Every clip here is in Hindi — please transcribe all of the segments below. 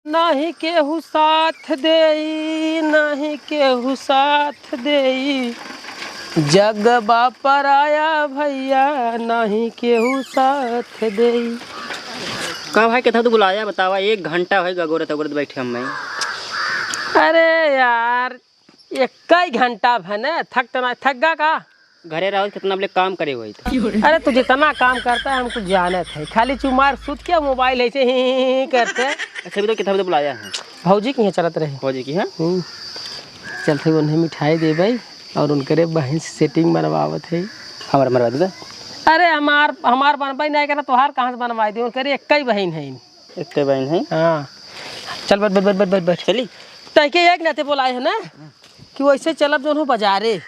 नहीं केहू साथ देई, नहीं केहू साथ देई, जग बापर आया भैया नहीं केहू साथ देई। कहा भाई कितना तो बुलाया बतावा, 1 घंटा भाई गगोरत अगोरत बैठे हम। अरे यार 1 घंटा भने थक गा का घरे रहो कितना बड़े काम करे हुए थे। अरे तू जितना काम करता है हमको जाने थे, खाली चुमार सुत के मोबाइल ऐसे ही करते। अच्छा भी तो कितना तो बुलाया है भौजी की यहाँ चलत रहे। भौजी की है चलते उन्हें मिठाई दे भाई और उनके बहन से सेटिंग बनवावत है। हमारा मरवा दे। अरे हमार बनवाई नहीं करना, तोहार कहाँ से बनवाई दी? उनके 1 बहन है। 1 बहन है। हाँ चल बैठ चली तैके एक नाते बोलाए है ना कि वैसे चलब जो हो बाजारे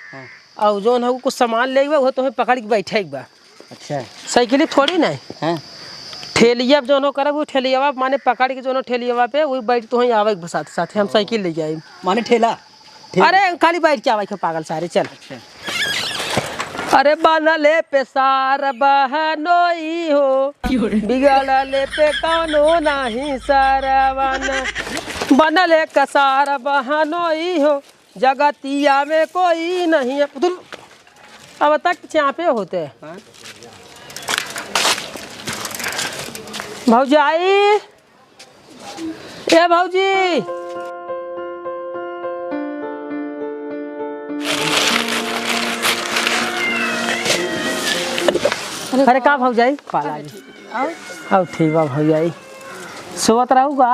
और जो है कुछ सामान ले वो तो पकड़ के बैठे बा। अच्छा साइकिल थोड़ी नहीं हाँ ठेलिया जो हो करब वो ठेलिया माने पकड़ के जो ठेलिया पे वही बैठ तो वहीं आवे साथ साथ हम साइकिल ले जाए माने ठेला। अरे खाली बैठ के आवे पागल सारे चल। अच्छा। अरे बनले पे सार बहनोई हो बिगड़ले पे कौनो नहीं सरवन, बनले कसार बहनोई हो जगतिया में कोई नहीं है। अब तक चापे होते हैं भौजाई। ए भौजी अरे का भौजाई पाला जी आओ ठीक बा भौजाई सोवत रहूगा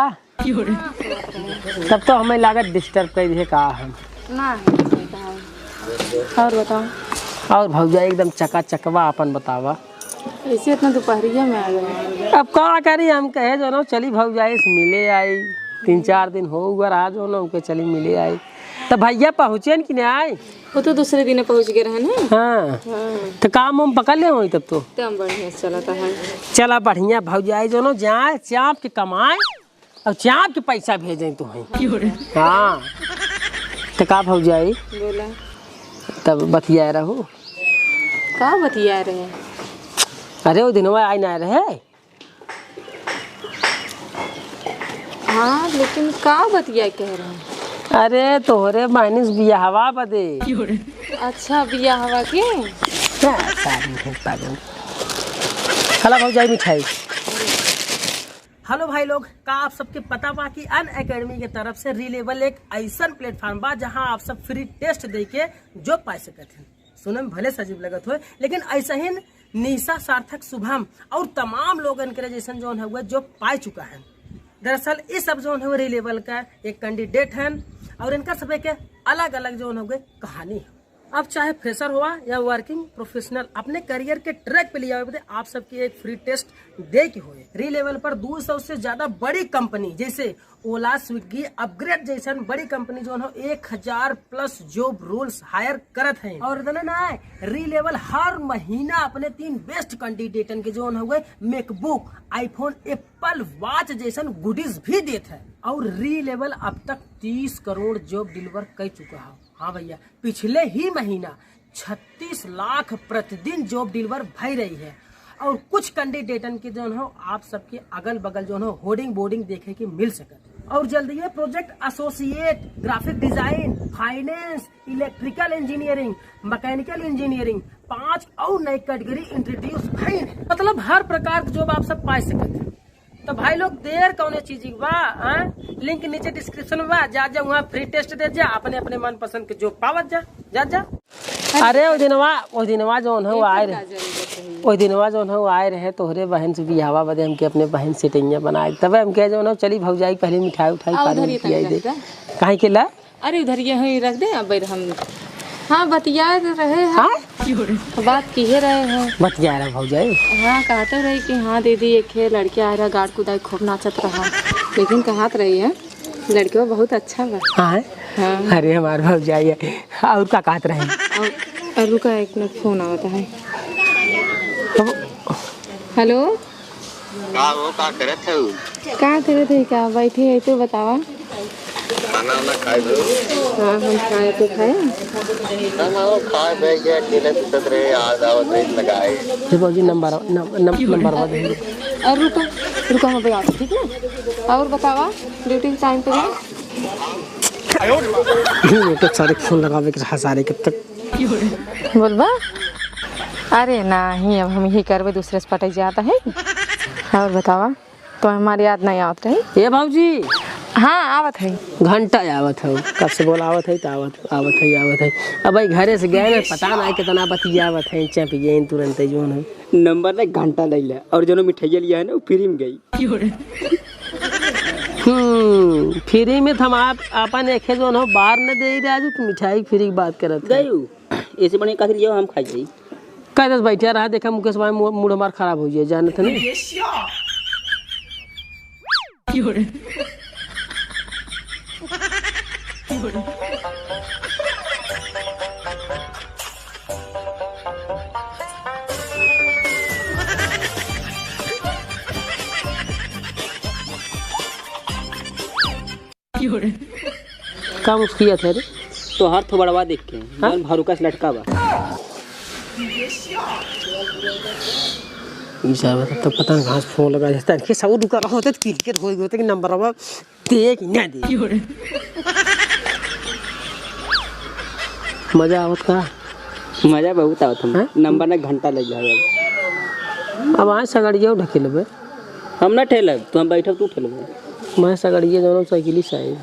तब तो हमें लागत डिस्टर्ब कर दिए का हम ना। और बताओ। और भौजाई एकदम चकाचकवा अपन बतावा। ऐसे इतना दोपहरिया में आ गए। अब का करी हम कहे जो ना चली भौजाई से मिले आई, 3-4 दिन हो गए आज हो ना उनके चली मिले आई। तो भैया पहुँचे कि नहीं आए? वो तो दूसरे दिन पहुँच गए रहे ना। हाँ तो काम हम पकड़ ले वही तब तो बढ़िया चला है। चला बढ़िया भौजाई जो ना जाए चाँप के कमाए और चाँप के पैसा भेजें तुम्हें। हाँ तो का भौजाई बोला तब बतिया रहो का बतिया रहे। अरे वो दिन आई ना रहे। हाँ लेकिन का बतिया कह रहे हैं। अरे तोहरे माइनस बियाहवा बदे। अच्छा बियाहवा के हेलो भौजाई मिठाई। हेलो भाई लोग का आप सबके पता बा कि अनअकैडमी के तरफ से रिलेबल एक ऐसा प्लेटफॉर्म बा जहां आप सब फ्री टेस्ट दे के जॉब पा सकते हैं। सुने में भले सजीव लगत हो लेकिन ऐसा ही निशा सार्थक शुभम और तमाम लोग इनके जैसे जो है जॉब पा चुका है। दरअसल इस सब जो है रिलेबल का एक कैंडिडेट है और इनका सब के अलग अलग जो है कहानी है। अब चाहे फ्रेशर हुआ या वर्किंग प्रोफेशनल अपने करियर के ट्रैक पे लिया हुआ आप सबकी एक फ्री टेस्ट दे के हुए री लेवल पर 200 से ज्यादा बड़ी कंपनी जैसे ओला स्विगी अपग्रेड जैसा बड़ी कंपनी जो है 1000+ जॉब रोल्स हायर करत है। और ना री लेवल हर महीना अपने 3 बेस्ट कैंडिडेटन के जो है मैकबुक आईफोन एप्पल वॉच जैसा गुडीज भी देते है। और री लेवल अब तक 30 करोड़ जॉब डिलीवर कर चुका है। हाँ भैया पिछले ही महीना 36 लाख प्रतिदिन जॉब डिलीवर भई रही है। और कुछ कैंडिडेटन के जो है आप सबके अगल बगल जो है होर्डिंग बोर्डिंग देखे के मिल सकते। और जल्दी है project associate, graphic design, finance, electrical engineering, mechanical engineering 5 और नई कैटेगरी इंट्रोड्यूस भई। मतलब हर प्रकार के जॉब आप सब पा सकते। तो भाई लोग देर कौन चीज बा लिंक नीचे डिस्क्रिप्शन में बा जा वहाँ फ्री टेस्ट दे जा अपने अपने मन पसंद के जो पावत जा। अरे वो दिनवा जो है आए रहे वो दिनवा जो है आए रहे तोहरे बहन से बिहावा बदे हमके अपने बहन से टेंगिया बनाए तब हम कहे जो चली भौजाई पहले मिठाई उठाई पानी पियाई दे कहीं के ला। अरे उधर ये रख दे अब हम हाँ बतिया रहे हैं। बात की रहे हैं बतिया रहे भौजाई। हाँ कहते रही कि हाँ दीदी एक लड़के आ रहा गाड़ कुदाई खूब नाचत रहा लेकिन कहत रही है लड़के बहुत अच्छा बा। हाँ अरे हमारे भौजाई है और का कहत रहे और रुका एक मिनट फोन आता है। हेलो का वो का करत है क्या बैठे है तो बतावा। खाना वाना खाए दो। हाँ हम खाए तो खाए। खाए बैठ गया अकेले सुतत रहे आज आवत रही लगाए। हे भाजी नंबर दे। और रुको रुको हम बता ठीक ना। और बतावा ड्यूटी के टाइम पे जाए। तो सारे फोन लगावे के सारे कब तक बोलबा। अरे नहीं अब हम यही करबे दूसरे से पटाई जाता है। और बतावा तो हमारी याद नहीं आवत रही। ए भाजी हाँ आवत है। घंटा आवत है कब से बोला आवत है तो आवत है। अब भाई घरे से गए ना पता नहीं कितना बतियावत है चप गए तुरंत जो है नंबर ना घंटा ले लिया और जो मिठाइया लिया है ना वो फ्री में गई। फ्री में हम आप अपन एक जो है बाहर न दे राजू तू मिठाई फ्री की बात करत गई ऐसे बने का लियो हम खाई जाई। कह दस बैठा रहा देखा मुकेश भाई मूड हमार खराब हो जाए जाने थे नहीं। का मुस्किया थे रे तो हर थो बड़वा देख के भरुका से लटका बा। तो पता नहीं घास फोन लगा जाता है कि सब रुका रहा होता है क्रिकेट हो गया कि नंबर अब दे कि ना दे। मजा आवत का मजा बहुत आवत हम नंबर ना घंटा लग जाए। अब आज सगड़िया ढके लेबे हम ना ठेलब तू हम बैठब तू ठेलब। मैं सगड़िया दोनों साइकिल से आई।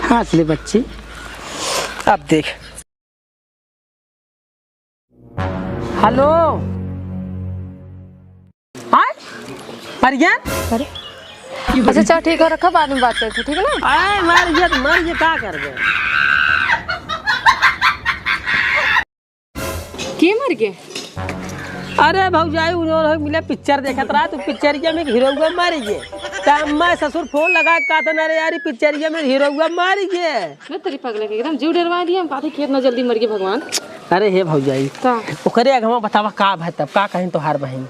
हाथ ले बच्ची अब देख। Hello hi Marion. अरे अच्छा चल ठीक है रखा बाद में बात करते ठीक है ना। अरे मर ये क्या कर गए के मर गए। अरे भौजाई उन्होंने मिला पिक्चर देखत रहा तो पिक्चरिया में हीरो हुआ मार गए मैं ससुर फोन लगा का था अरे यार पिक्चरिया में हीरो हुआ मार गए। मैं तेरी पगले के एकदम जीव डरवा दिया हम बातें कितना इतना जल्दी मर गए भगवान। अरे हे भौजाई का ओकरे अगवा बतावा का भाई तब का कहीं तो हार बहन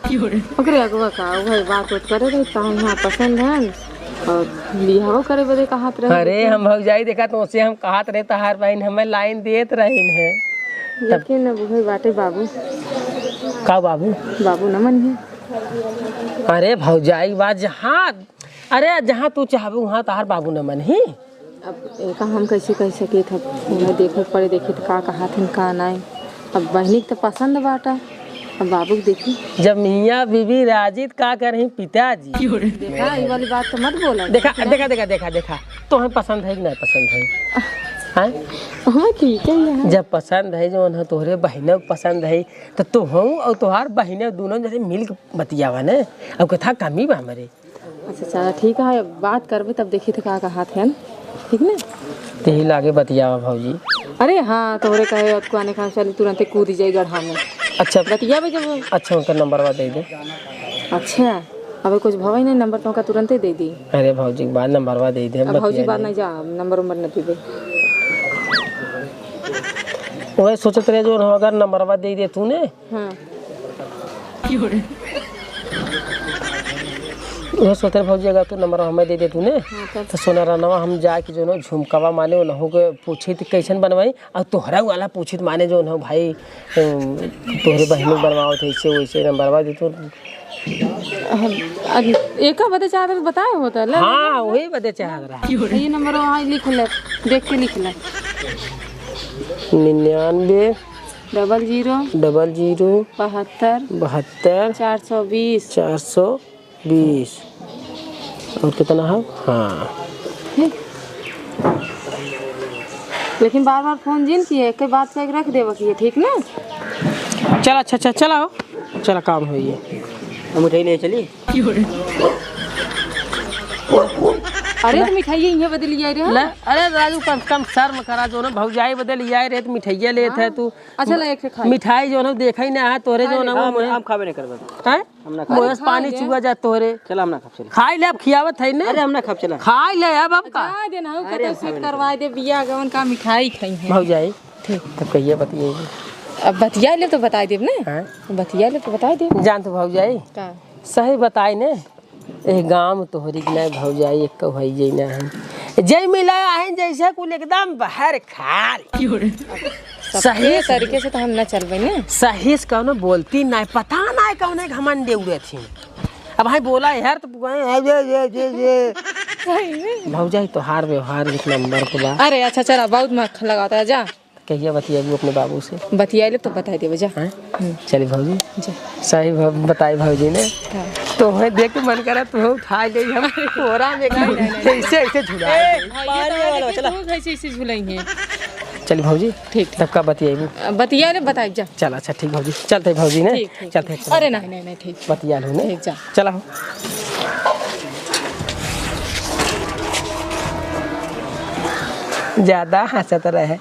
ओकरे अगवा का वही बात करे रही ता यहाँ पसंद है और बिहाव करे बदे कहत रहे। अरे हम भौजाई देखा तो उसे हम कहत रहे तो हार बहन हमें लाइन देत रहीन है लेकिन अब वही बाटे बाबू का बाबू न मन है। अरे भौजाई बात जहाँ तू चाहबे वहाँ तार बाबू न मन ही। अब एक हम कैसे कह सके थे उन्हें देखे पड़े देखी तो का कहा थे का नहीं। अब बहनी तो पसंद बाटा अब बाबू देखी जब मियाँ बीबी राजित का करही पिताजी। देखा ये वाली बात तो मत बोला। देखा तो हमें पसंद है कि नहीं पसंद है हाँ ठीक है। जब पसंद है जो है तोहरे बहन पसंद है तो तू हूँ और तुहार बहन दोनों जैसे मिल बतियावा न अब कथा कमी बा हमारे। अच्छा चला ठीक है बात करबे तब देखी थे का हाथ है ठीक ना तेही लागे बतियावा भौजी। अरे हाँ तोहरे कहे अब आने खान चली तुरंत कूद जाए गढ़ा में। अच्छा बतिया जब अच्छा उनका नंबर दे दे। अच्छा अब कुछ भवा नहीं नंबर तो का तुरंत दे दी। अरे भौजी के बाद नंबर दे दे। अब भौजी बात नहीं जा नंबर नहीं दे वही सोचत रहे जो अगर नंबर दे दे तूने हाँ वह सोचते भौजी अगर तू नंबर हमें दे दे तूने तो सोना रनवा हम जाके जो न झुमकावा माने न हो के पूछी तो कैसन बनवाई और तोहरा वाला पूछी तो माने जो न भाई तोहरे बहन बनवाओ थे ऐसे वैसे नंबरवा दे तो एक बदे चाह रहे बताए होता है। हाँ वही बदे चाह रहा ये नंबर वहाँ लिख ले देख के लिख ले 99 00 72 420 और कितना है। हाँ लेकिन बार बार फोन जिन किए एक बात पे रख देवा की ठीक ना। चल अच्छा चला चला काम हो ये हम उठे ले चली। अरे तो मिठाई इहे बदली आई रे। ले अरे राजू कम कम शर्म करा जो ना भौजाई बदल आए रे तो मिठाइया लेत है तू। अच्छा ले एक खा। मिठाई जो ना देखा ही ना है तोरे जो ना वो हम खाबे नहीं करबे। हैं मुंह से पानी चुआ जा तोरे। चल हम ना खाब चल। खाई ले अब खियावत है ना। अरे हम ना खाब चला। खाई ले अब का आ देना हो कतो से करवा दे बिया गवन का मिठाई खाई है। भौजाई ठीक तो कहिए बताइए। अब बतिया ले तो बता देब ने। हैं बतिया ले तो बता दे जान तो भौजाई का सही बताई ने ए गांव में तोहरी की नहीं भौजाई एक कहई जई ना है जय मिला है जैसे कुल एकदम बाहर खार सही तरीके से तो हम ना चलबे ने। सही से कौनो बोलती नहीं पता नहीं कौन घमंडे उड़े थी। अब भाई बोला यार तो भौजाई तो हार व्यवहार एक नंबर के बा। अरे अच्छा चला बहुत मक्खन लगाता है जा। कहिए बतियाबू अपने बाबू से। बतिया ले तो बता देबे जा। चलिए भौजी जा सही बताई भौजी ने तो हमें देख के मन करा तो उठा गई हम कोरा में ऐसे ऐसे झुला पानी वाला चला। ऐसे ऐसे झुलाएंगे। चलिए भौजी ठीक तब का बतियाबू। बतिया ले बताई जा। चल अच्छा ठीक भौजी चलते भौजी ने ठीक चलते अरे नहीं नहीं नहीं ठीक बतिया लो ने ठीक जा। चला हो ज्यादा हंसत रहे